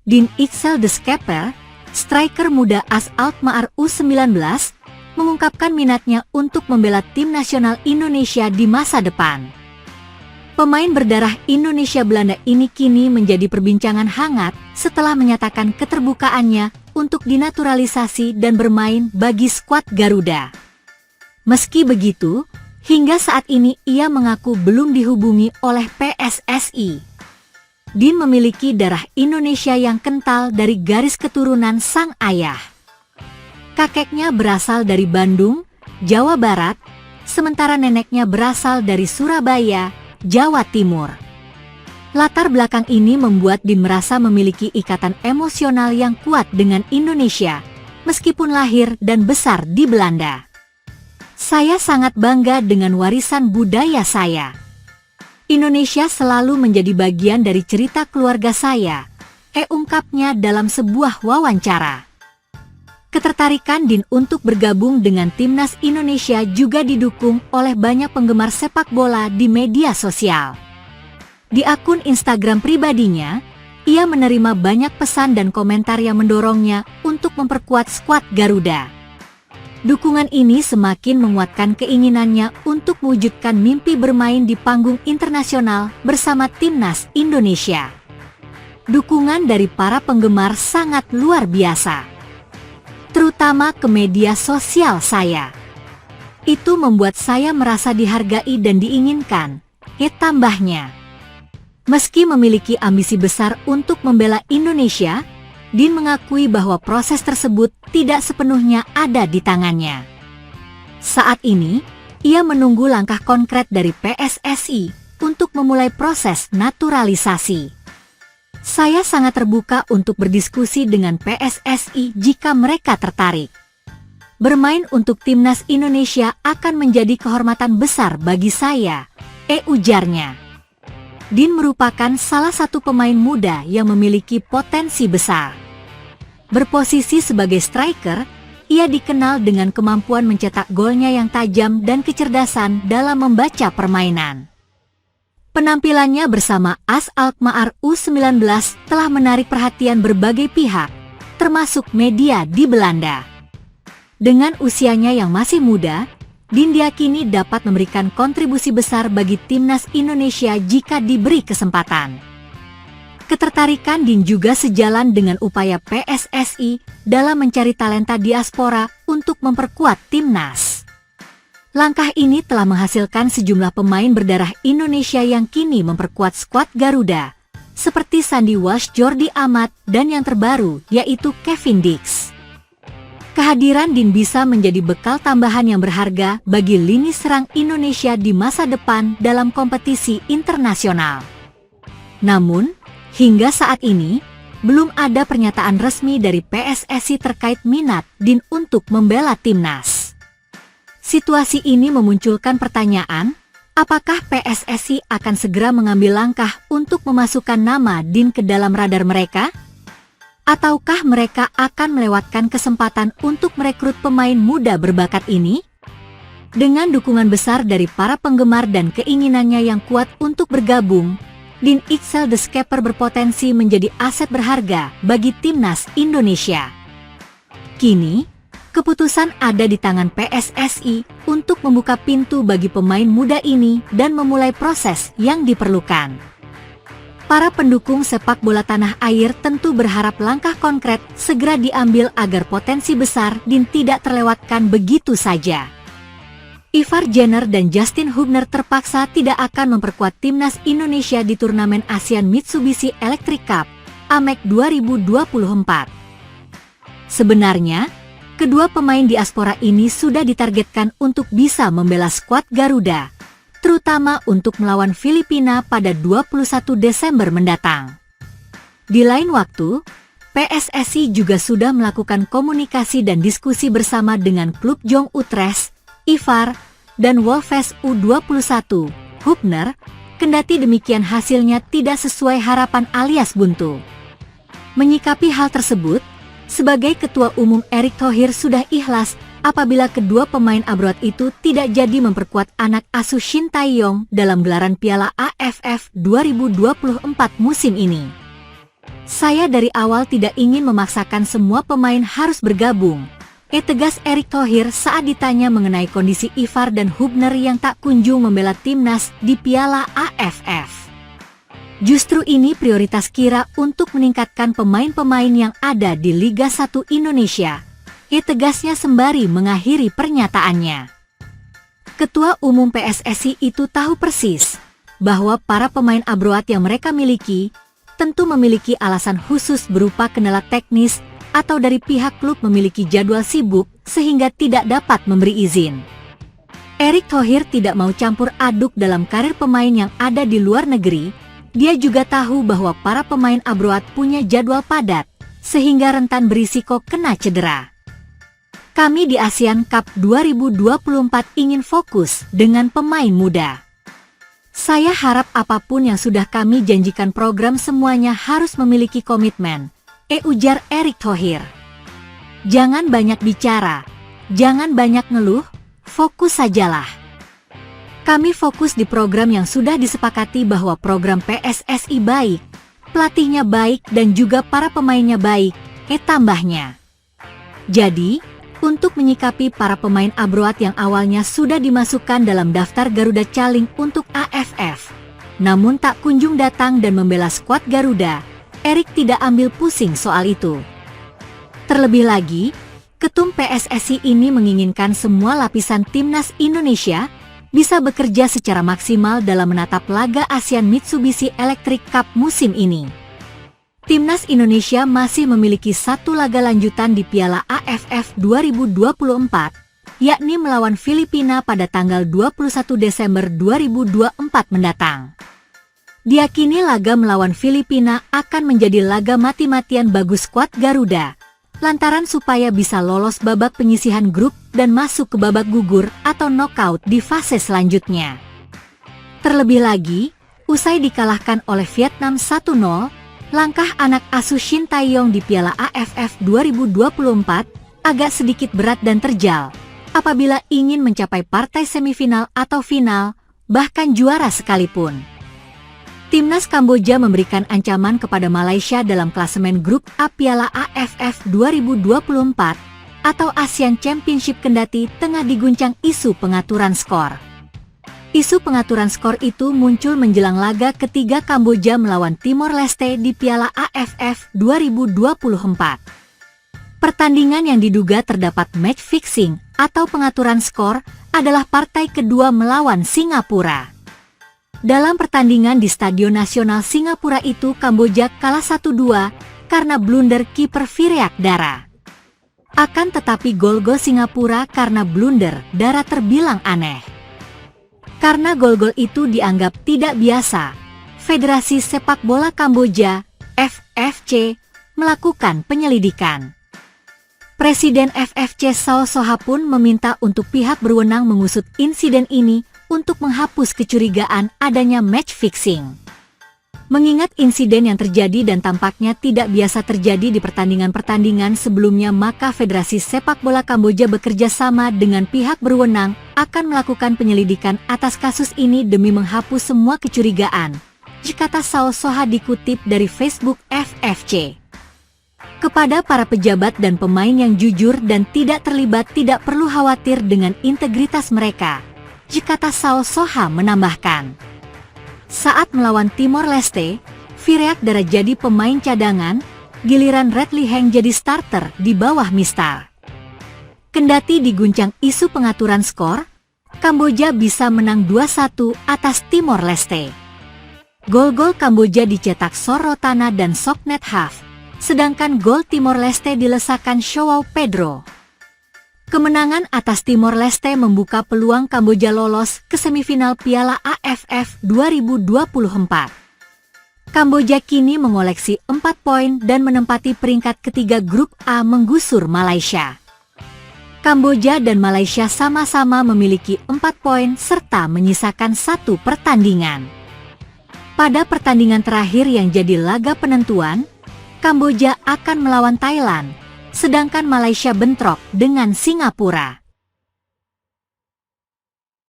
Dean Ixchel De Schepper, striker muda AS Alkmaar U19, mengungkapkan minatnya untuk membela tim nasional Indonesia di masa depan. Pemain berdarah Indonesia Belanda ini kini menjadi perbincangan hangat setelah menyatakan keterbukaannya untuk dinaturalisasi dan bermain bagi skuad Garuda. Meski begitu, hingga saat ini ia mengaku belum dihubungi oleh PSSI. Dean memiliki darah Indonesia yang kental dari garis keturunan sang ayah. Kakeknya berasal dari Bandung, Jawa Barat, sementara neneknya berasal dari Surabaya, Jawa Timur. Latar belakang ini membuat Dean merasa memiliki ikatan emosional yang kuat dengan Indonesia, meskipun lahir dan besar di Belanda. Saya sangat bangga dengan warisan budaya saya. Indonesia selalu menjadi bagian dari cerita keluarga saya, ungkapnya dalam sebuah wawancara. Ketertarikan Dean untuk bergabung dengan timnas Indonesia juga didukung oleh banyak penggemar sepak bola di media sosial. Di akun Instagram pribadinya, ia menerima banyak pesan dan komentar yang mendorongnya untuk memperkuat skuad Garuda. Dukungan ini semakin menguatkan keinginannya untuk mewujudkan mimpi bermain di panggung internasional bersama timnas Indonesia. Dukungan dari para penggemar sangat luar biasa, terutama ke media sosial saya. Itu membuat saya merasa dihargai dan diinginkan, tambahnya. Meski memiliki ambisi besar untuk membela Indonesia, Dean mengakui bahwa proses tersebut tidak sepenuhnya ada di tangannya. Saat ini, ia menunggu langkah konkret dari PSSI untuk memulai proses naturalisasi. Saya sangat terbuka untuk berdiskusi dengan PSSI jika mereka tertarik. Bermain untuk timnas Indonesia akan menjadi kehormatan besar bagi saya, ujarnya. Dean merupakan salah satu pemain muda yang memiliki potensi besar. Berposisi sebagai striker, ia dikenal dengan kemampuan mencetak golnya yang tajam dan kecerdasan dalam membaca permainan. Penampilannya bersama AS Alkmaar U19 telah menarik perhatian berbagai pihak, termasuk media di Belanda. Dengan usianya yang masih muda, Dean diyakini dapat memberikan kontribusi besar bagi timnas Indonesia jika diberi kesempatan. Ketertarikan Dean juga sejalan dengan upaya PSSI dalam mencari talenta diaspora untuk memperkuat timnas. Langkah ini telah menghasilkan sejumlah pemain berdarah Indonesia yang kini memperkuat skuad Garuda, seperti Sandy Walsh, Jordi Amat, dan yang terbaru yaitu Kevin Dix. Kehadiran Dean bisa menjadi bekal tambahan yang berharga bagi lini serang Indonesia di masa depan dalam kompetisi internasional. Namun, hingga saat ini, belum ada pernyataan resmi dari PSSI terkait minat Dean untuk membela timnas. Situasi ini memunculkan pertanyaan, apakah PSSI akan segera mengambil langkah untuk memasukkan nama Dean ke dalam radar mereka? Ataukah mereka akan melewatkan kesempatan untuk merekrut pemain muda berbakat ini? Dengan dukungan besar dari para penggemar dan keinginannya yang kuat untuk bergabung, Dean Ixchel De Schepper berpotensi menjadi aset berharga bagi timnas Indonesia. Kini, keputusan ada di tangan PSSI untuk membuka pintu bagi pemain muda ini dan memulai proses yang diperlukan. Para pendukung sepak bola tanah air tentu berharap langkah konkret segera diambil agar potensi besar Dean tidak terlewatkan begitu saja. Ivar Jenner dan Justin Hubner terpaksa tidak akan memperkuat timnas Indonesia di turnamen ASEAN Mitsubishi Electric Cup, AMEC 2024. Sebenarnya, kedua pemain diaspora ini sudah ditargetkan untuk bisa membela skuad Garuda, terutama untuk melawan Filipina pada 21 Desember mendatang. Di lain waktu, PSSI juga sudah melakukan komunikasi dan diskusi bersama dengan klub Jong Utrecht, Ivar, dan Wolves U21, Hubner, kendati demikian hasilnya tidak sesuai harapan alias buntu. Menyikapi hal tersebut, sebagai Ketua Umum Erick Thohir sudah ikhlas apabila kedua pemain abroad itu tidak jadi memperkuat anak asuh Shin Tae-yong dalam gelaran Piala AFF 2024 musim ini. Saya dari awal tidak ingin memaksakan semua pemain harus bergabung, tegas Erick Thohir saat ditanya mengenai kondisi Ivar dan Hubner yang tak kunjung membela timnas di Piala AFF. Justru ini prioritas Kira untuk meningkatkan pemain-pemain yang ada di Liga 1 Indonesia, tegasnya sembari mengakhiri pernyataannya. Ketua Umum PSSI itu tahu persis bahwa para pemain abroad yang mereka miliki tentu memiliki alasan khusus berupa kendala teknis atau dari pihak klub memiliki jadwal sibuk sehingga tidak dapat memberi izin. Erick Thohir tidak mau campur aduk dalam karir pemain yang ada di luar negeri. Dia juga tahu bahwa para pemain abroad punya jadwal padat sehingga rentan berisiko kena cedera. Kami di ASEAN Cup 2024 ingin fokus dengan pemain muda. Saya harap apapun yang sudah kami janjikan program semuanya harus memiliki komitmen, ujar Erick Thohir. Jangan banyak bicara, jangan banyak ngeluh, fokus sajalah. Kami fokus di program yang sudah disepakati bahwa program PSSI baik, pelatihnya baik dan juga para pemainnya baik, tambahnya. Jadi, untuk menyikapi para pemain abroad yang awalnya sudah dimasukkan dalam daftar Garuda Caling untuk AFF, namun tak kunjung datang dan membela skuad Garuda, Erick tidak ambil pusing soal itu. Terlebih lagi, Ketum PSSI ini menginginkan semua lapisan timnas Indonesia bisa bekerja secara maksimal dalam menatap laga ASEAN Mitsubishi Electric Cup musim ini. Timnas Indonesia masih memiliki satu laga lanjutan di Piala AFF 2024, yakni melawan Filipina pada tanggal 21 Desember 2024 mendatang. Diakini laga melawan Filipina akan menjadi laga mati-matian bagus skuad Garuda, lantaran supaya bisa lolos babak penyisihan grup dan masuk ke babak gugur atau knockout di fase selanjutnya. Terlebih lagi, usai dikalahkan oleh Vietnam 1-0, langkah anak asuh Shin Tae-yong di Piala AFF 2024 agak sedikit berat dan terjal apabila ingin mencapai partai semifinal atau final, bahkan juara sekalipun. Timnas Kamboja memberikan ancaman kepada Malaysia dalam klasemen grup A Piala AFF 2024 atau ASEAN Championship kendati tengah diguncang isu pengaturan skor. Isu pengaturan skor itu muncul menjelang laga ketiga Kamboja melawan Timor Leste di Piala AFF 2024. Pertandingan yang diduga terdapat match fixing atau pengaturan skor adalah partai kedua melawan Singapura. Dalam pertandingan di Stadion Nasional Singapura itu Kamboja kalah 1-2 karena blunder kiper Vireak Dara. Akan tetapi gol-gol Singapura karena blunder Dara terbilang aneh. Karena gol-gol itu dianggap tidak biasa, Federasi Sepak Bola Kamboja, FFC, melakukan penyelidikan. Presiden FFC Sao Soha pun meminta untuk pihak berwenang mengusut insiden ini untuk menghapus kecurigaan adanya match fixing. Mengingat insiden yang terjadi dan tampaknya tidak biasa terjadi di pertandingan-pertandingan sebelumnya, maka Federasi Sepak Bola Kamboja bekerja sama dengan pihak berwenang akan melakukan penyelidikan atas kasus ini demi menghapus semua kecurigaan, kata Sao Soha dikutip dari Facebook FFC. Kepada para pejabat dan pemain yang jujur dan tidak terlibat tidak perlu khawatir dengan integritas mereka, kata Sao Soha menambahkan. Saat melawan Timor Leste, Vireak Dara jadi pemain cadangan, giliran Redley Heng jadi starter di bawah Mistar. Kendati diguncang isu pengaturan skor, Kamboja bisa menang 2-1 atas Timor Leste. Gol-gol Kamboja dicetak Sorotana dan Soknet Haf, sedangkan gol Timor Leste dilesakan Joao Pedro. Kemenangan atas Timor Leste membuka peluang Kamboja lolos ke semifinal Piala AFF 2024. Kamboja kini mengoleksi 4 poin dan menempati peringkat ketiga grup A menggusur Malaysia. Kamboja dan Malaysia sama-sama memiliki 4 poin serta menyisakan 1 pertandingan. Pada pertandingan terakhir yang jadi laga penentuan, Kamboja akan melawan Thailand, sedangkan Malaysia bentrok dengan Singapura.